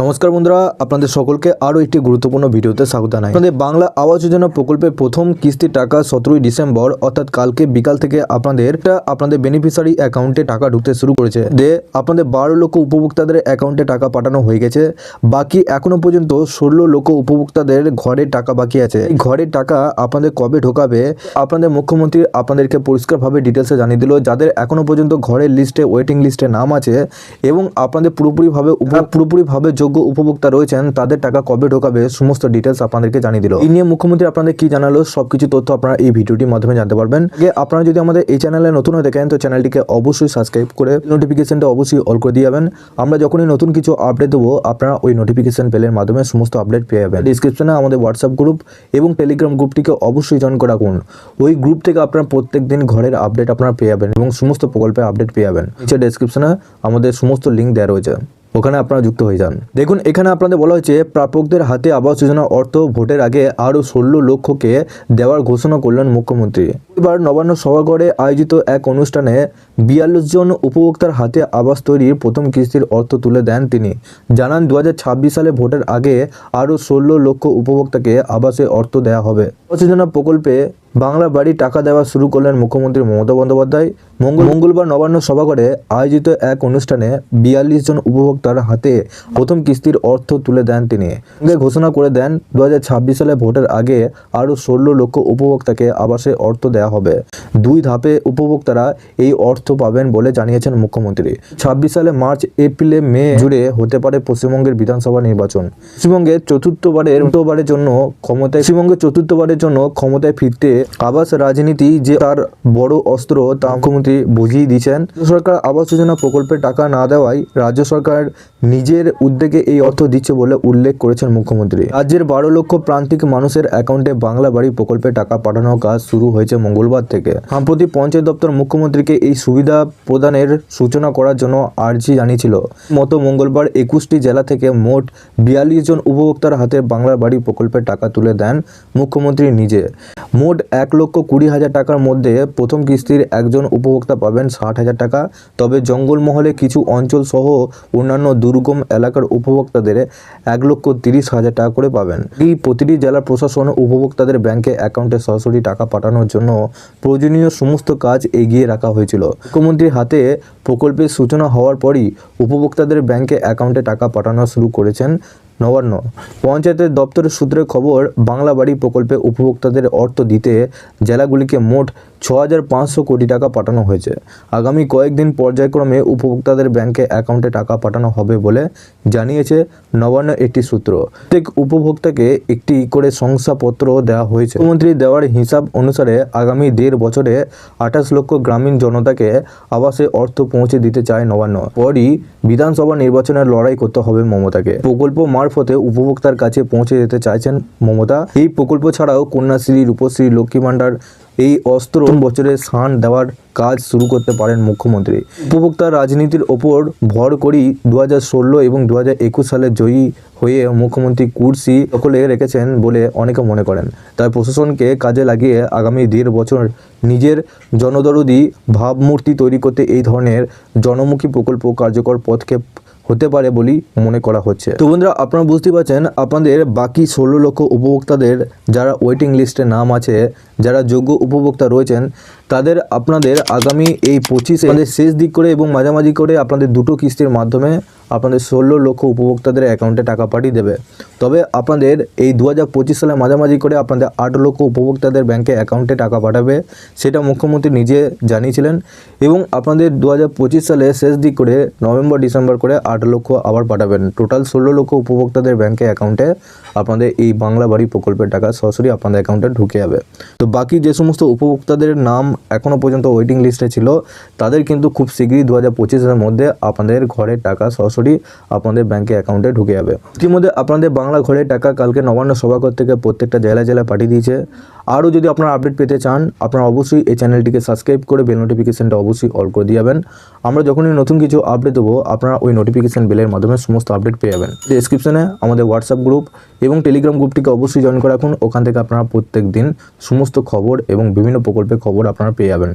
নমস্কার বন্ধুরা, আপনাদের সকলকে আরও একটি গুরুত্বপূর্ণ ভিডিওতে স্বাগত জানাই। আপনাদের বাংলা আবাস যোজনা প্রকল্পের প্রথম কিস্তির টাকা 17ই ডিসেম্বর অর্থাৎ কালকে বিকাল থেকে আপনাদের বেনিফিশিয়ারি অ্যাকাউন্টে টাকা ঢুকতে শুরু করেছে। আপনাদের 12 লক্ষ উপভোক্তাদের অ্যাকাউন্টে টাকা পাঠানো হয়ে গেছে। বাকি এখনো পর্যন্ত 16 লক্ষ উপভোক্তাদের ঘরের টাকা বাকি আছে। এই ঘরের টাকা আপনাদের কবে ঢোকাবে আপনাদের মুখ্যমন্ত্রী আপনাদেরকে পরিষ্কারভাবে ডিটেলসে জানিয়ে দিল। যাদের এখনো পর্যন্ত ঘরের লিস্টে ওয়েটিং লিস্টে নাম আছে এবং আপনাদের পুরোপুরিভাবে যোগ্য উপভোক্তা রয়েছেন, তাদের টাকা কবে ঢোকাবে সমস্ত ডিটেলস আপনাদেরকে জানিয়ে দিল। এই নিয়ে মুখ্যমন্ত্রী আপনাদের কি জানালো সবকিছু তথ্য আপনারা এই ভিডিওটির মাধ্যমে জানতে পারবেন। আপনারা যদি আমাদের এই চ্যানেলে নতুন হয়ে থাকেন তো চ্যানেলটিকে অবশ্যই সাবস্ক্রাইব করে নোটিফিকেশনটা অবশ্যই অল করে দিয়ে যাবেন। আমরা যখনই নতুন কিছু আপডেট দেবো আপনারা ওই নোটিফিকেশন বেলের মাধ্যমে সমস্ত আপডেট পেয়ে যাবেন। ডিসক্রিপশনে আমাদের হোয়াটসঅ্যাপ গ্রুপ এবং টেলিগ্রাম গ্রুপটিকে অবশ্যই জয়েন করে রাখুন। ওই গ্রুপ থেকে আপনারা প্রত্যেক দিন ঘরের আপডেট আপনারা পেয়ে যাবেন এবং সমস্ত প্রকল্পের আপডেট পেয়ে যাবেন। নিচে ডেসক্রিপশনে আমাদের সমস্ত লিঙ্ক দেওয়া রয়েছে, ওখানে আপনারা যুক্ত হয়ে যান। দেখুন, এখানে আপনাদের বলা হয়েছে প্রাপকদের হাতে আবাস যোজনা অর্থ ভোটের আগে আরও 16 লক্ষকে দেওয়ার ঘোষণা করলেন মুখ্যমন্ত্রী। এবার নবান্ন সভাঘরে আয়োজিত এক অনুষ্ঠানে 42 জন উপভোক্তার হাতে আবাস তৈরির প্রথম কিস্তির অর্থ তুলে দেন তিনি। জানান 2026 সালে ভোটের আগে আরও 16 লক্ষ উপভোক্তাকে আবাসে অর্থ দেওয়া হবে। আবাস যোজনা প্রকল্পে বাংলা বাড়ি টাকা দেওয়া শুরু করলেন মুখ্যমন্ত্রী মমতা বন্দ্যোপাধ্যায়। মঙ্গলবার নবান্ন সভাঘরে আয়োজিত এক অনুষ্ঠানে 42 জন উপভোক্তার হাতে প্রথম কিস্তির অর্থ তুলে দেন তিনি। ঘোষণা করে দেন 2026 সালে ভোটের আগে আরও 16 লক্ষ উপভোক্তাকে আবাসে অর্থ দেওয়া হবে। 2 ধাপে উপভোক্তারা এই অর্থ পাবেন বলে জানিয়েছেন মুখ্যমন্ত্রী। 26 সালে মার্চ এপ্রিলে মে জুড়ে হতে পারে পশ্চিমবঙ্গের বিধানসভা নির্বাচন। পশ্চিমবঙ্গে চতুর্থবারের জন্য ক্ষমতায় ফিরতে আবাস রাজনীতি যে তার বড় অস্ত্র তা মুখ্যমন্ত্রী বুঝিয়ে দিয়েছেন। সরকার আবাস যোজনা প্রকল্পের টাকা না দেওয়ায় রাজ্য সরকার নিজের উদ্যোগে এই অর্থ দিচ্ছে বলে উল্লেখ করেছেন মুখ্যমন্ত্রী। রাজ্যের 12 লক্ষ প্রান্তিক মানুষের অ্যাকাউন্টে বাংলা বাড়ি প্রকল্পের টাকা পাঠানোর কাজ শুরু হয়েছে মঙ্গলবার থেকে। সম্প্রতি পঞ্চায়েত দপ্তর মুখ্যমন্ত্রীকে এই সুবিধা প্রদানের সূচনা করার জন্য আর্জি জানিয়েছিল। মতো মঙ্গলবার 21টি জেলা থেকে মোট 42 জন উপভোক্তার হাতে বাংলা বাড়ি প্রকল্পের টাকা তুলে দেন মুখ্যমন্ত্রী নিজে। মোট 1,20,000 টাকার মধ্যে প্রথম কিস্তির একজন উপভোক্তা পাবেন 60,000 টাকা। তবে জঙ্গলমহলে কিছু অঞ্চল সহ অন্যান্য দুর্গম এলাকার উপভোক্তাদের 1,30,000 টাকা করে পাবেন। এই প্রতিটি জেলার প্রশাসন উপভোক্তাদের ব্যাংকে অ্যাকাউন্টে সরাসরি টাকা পাঠানোর জন্য প্রয়োজনীয় সমস্ত কাজ এগিয়ে রাখা হয়েছিল। মুখ্যমন্ত্রীর হাতে প্রকল্পের সূচনা হওয়ার পরই উপভোক্তাদের ব্যাংকে অ্যাকাউন্টে টাকা পাঠানো শুরু করেছেন নবান্ন। পঞ্চায়েতের দপ্তরের সূত্রে খবর, বাংলা বাড়ি প্রকল্পে উপভোক্তাদের অর্থ দিতে জেলাগুলিকে মোট 6,500 কোটি টাকা পাঠানো হয়েছে। আগামী কয়েকদিন পর্যায়ক্রমে উপভোক্তাদের ব্যাংকে অ্যাকাউন্টে টাকা পাঠানো হবে বলে জানিয়েছে নবান্ন একটি সূত্র। প্রত্যেক উপভোক্তাকে একটি করে শংসাপত্র দেওয়া হয়েছে। মুখ্যমন্ত্রী দেওয়ার হিসাব অনুসারে আগামী 1.5 বছরে 28 লক্ষ গ্রামীণ জনতাকে আবাসে অর্থ পৌঁছে দিতে চায় নবান্ন। পরই বিধানসভা নির্বাচনের লড়াই করতে হবে মমতাকে। প্রকল্প মারফতে উপভোক্তার কাছে পৌঁছে যেতে চাইছেন মমতা। এই প্রকল্প ছাড়াও কন্যাশ্রী, রূপশ্রী, লক্ষ্মী ভাণ্ডার এই অস্ত্র বছরে স্থান দেওয়ার কাজ শুরু করতে পারেন মুখ্যমন্ত্রী। উপভোক্তার রাজনীতির ওপর ভর করেই 2016 এবং 2021 সালে জয়ী হয়ে মুখ্যমন্ত্রী কুর্সি দখলে রেখেছেন বলে অনেকে মনে করেন। তাই প্রশাসনকে কাজে লাগিয়ে আগামী 1.5 বছর নিজের জনদরদি ভাবমূর্তি তৈরি করতে এই ধরনের জনমুখী প্রকল্প কার্যকর পদক্ষেপ হতে পারে বলেই মনে করা হচ্ছে। তো বন্ধুরা, আপনারা বুঝতে পারছেন আপনাদের বাকি 16 লক্ষ উপভোক্তাদের যারা ওয়েটিং লিস্টে নাম আছে, যারা যোগ্য উপভোক্তা রয়েছেন, তাদের আপনাদের আগামী এই 25 শেষ দিক করে এবং মাঝামাঝি করে আপনাদের 2টো কিস্তির মাধ্যমে আপনাদের 16 লক্ষ উপভোক্তাদের অ্যাকাউন্টে টাকা পাঠিয়ে দেবে। তবে আপনাদের এই 2025 সালে মাঝামাঝি করে আপনাদের 8 লক্ষ উপভোক্তাদের ব্যাংকে অ্যাকাউন্টে টাকা পাঠাবে, সেটা মুখ্যমন্ত্রী নিজে জানিয়েছিলেন। এবং আপনাদের 2025 সালে শেষ দিক করে নভেম্বর ডিসেম্বর করে 8 লক্ষ আবার পাঠাবেন। টোটাল 16 লক্ষ উপভোক্তাদের ব্যাংকে অ্যাকাউন্টে আপনাদের এই বাংলা বাড়ি প্রকল্পের টাকা সরাসরি আপনাদের অ্যাকাউন্টে ঢুকে যাবে। তো বাকি যে সমস্ত উপভোক্তাদের নাম এখনও পর্যন্ত ওয়েটিং লিস্টে ছিল, তাদের কিন্তু খুব শীঘ্রই 2025-এর মধ্যে আপনাদের ঘরের টাকা সরাসরি আপনাদের ব্যাংকে অ্যাকাউন্টে ঢুকে যাবে। ইতিমধ্যে আপনাদের বাংলা ঘরের টাকা কালকে নবান্ন সভাঘর থেকে প্রত্যেকটা জেলায় পাঠিয়ে দিয়েছে। আরও যদি আপনারা আপডেট পেতে চান, আপনারা অবশ্যই এই চ্যানেলটিকে সাবস্ক্রাইব করে বেল নোটিফিকেশনটা অবশ্যই অল করে দিয়ে যাবেন। আমরা যখনই নতুন কিছু আপডেট দেবো আপনারা ওই নোটিফিকেশন বেলের মাধ্যমে সমস্ত আপডেট পেয়ে যাবেন। ডেসক্রিপশনে আমাদের হোয়াটসঅ্যাপ গ্রুপ এবং টেলিগ্রাম গ্রুপটিকে অবশ্যই জয়েন করে রাখুন। ওখান থেকে আপনারা প্রত্যেক দিন সমস্ত খবর এবং বিভিন্ন প্রকল্পের খবর আপনারা পেয়ে যাবেন।